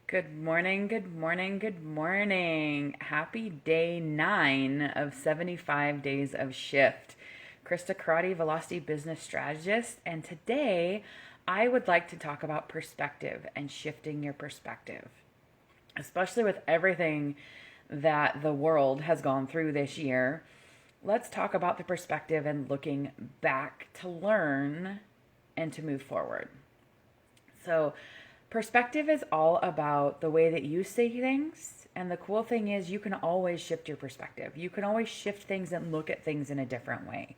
Good morning, good morning, good morning. Happy day 9 of 75 days of shift. Krista Karate, Velocity Business Strategist, and today I would like to talk about perspective and shifting your perspective, especially with everything that the world has gone through this year. Let's talk about the perspective and looking back to learn and to move forward. So, perspective is all about the way that you see things. And the cool thing is, you can always shift your perspective. You can always shift things and look at things in a different way.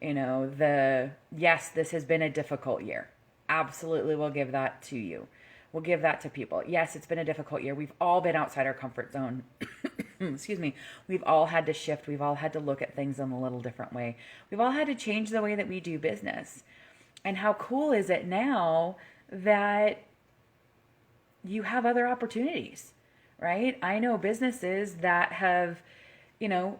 Yes, this has been a difficult year. Absolutely, we'll give that to you. We'll give that to people. Yes, it's been a difficult year. We've all been outside our comfort zone. Excuse me. We've all had to shift. We've all had to look at things in a little different way. We've all had to change the way that we do business. And how cool is it now that you have other opportunities, right? I know businesses that have,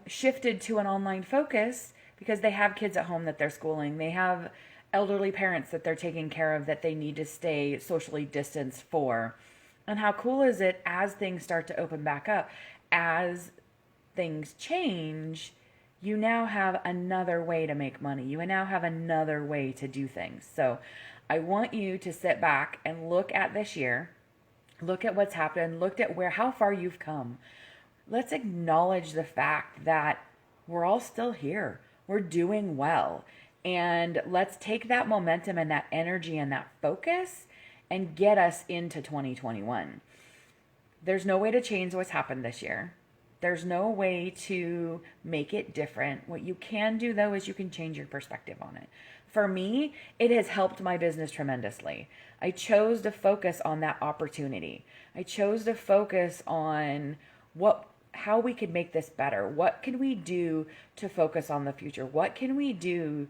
shifted to an online focus because they have kids at home that they're schooling. They have elderly parents that they're taking care of that they need to stay socially distanced for. And how cool is it as things start to open back up, as things change, you now have another way to make money. You now have another way to do things. So I want you to sit back and look at this year. Look at what's happened. Look at how far you've come. Let's acknowledge the fact that we're all still here. We're doing well. And let's take that momentum and that energy and that focus and get us into 2021. There's no way to change what's happened this year. There's no way to make it different. What you can do, though, is you can change your perspective on it. For me, it has helped my business tremendously. I chose to focus on that opportunity. I chose to focus on how we could make this better. What can we do to focus on the future? What can we do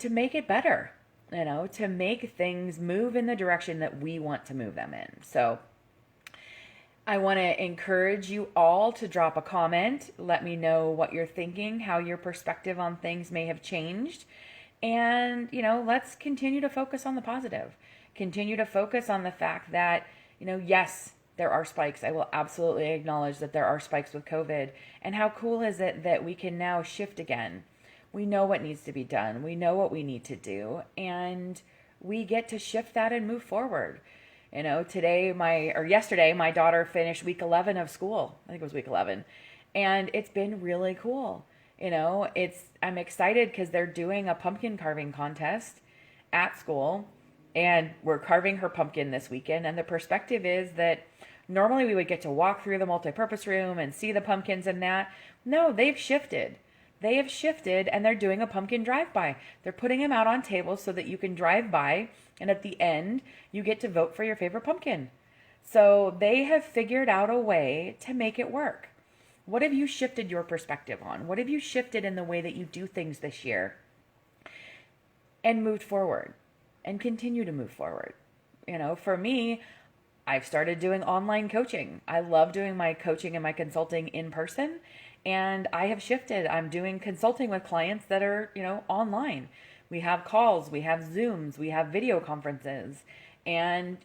to make it better? To make things move in the direction that we want to move them in. So I want to encourage you all to drop a comment. Let me know what you're thinking, how your perspective on things may have changed. And, let's continue to focus on the positive. Continue to focus on the fact that, yes, there are spikes. I will absolutely acknowledge that there are spikes with COVID. And how cool is it that we can now shift again? We know what needs to be done. We know what we need to do. And we get to shift that and move forward. Yesterday, my daughter finished week 11 of school. I think it was week 11. And it's been really cool. I'm excited because they're doing a pumpkin carving contest at school, and we're carving her pumpkin this weekend. And the perspective is that normally we would get to walk through the multipurpose room and see the pumpkins and that. No, they've shifted. They have shifted, and they're doing a pumpkin drive-by. They're putting them out on tables so that you can drive by, and at the end, you get to vote for your favorite pumpkin. So they have figured out a way to make it work. What have you shifted your perspective on? What have you shifted in the way that you do things this year and moved forward and continue to move forward? For me, I've started doing online coaching. I love doing my coaching and my consulting in person, and I have shifted. I'm doing consulting with clients that are, online. We have calls, we have Zooms, we have video conferences, and,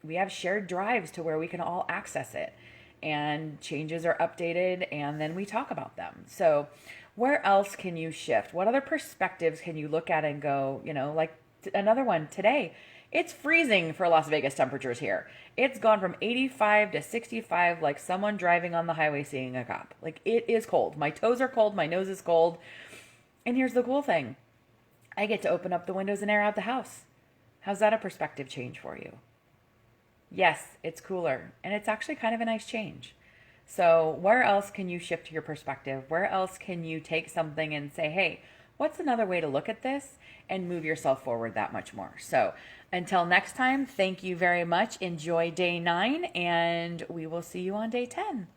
we have shared drives to where we can all access it. And changes are updated, and then we talk about them. So where else can you shift? What other perspectives can you look at and go, like another one today? It's freezing for Las Vegas temperatures here. It's gone from 85 to 65, like someone driving on the highway seeing a cop. Like, it is cold. My toes are cold. My nose is cold. And here's the cool thing. I get to open up the windows and air out the house. How's that a perspective change for you? Yes, it's cooler, and it's actually kind of a nice change. So where else can you shift your perspective? Where else can you take something and say, hey, what's another way to look at this, and move yourself forward that much more? So until next time, thank you very much. Enjoy day 9, and we will see you on day 10.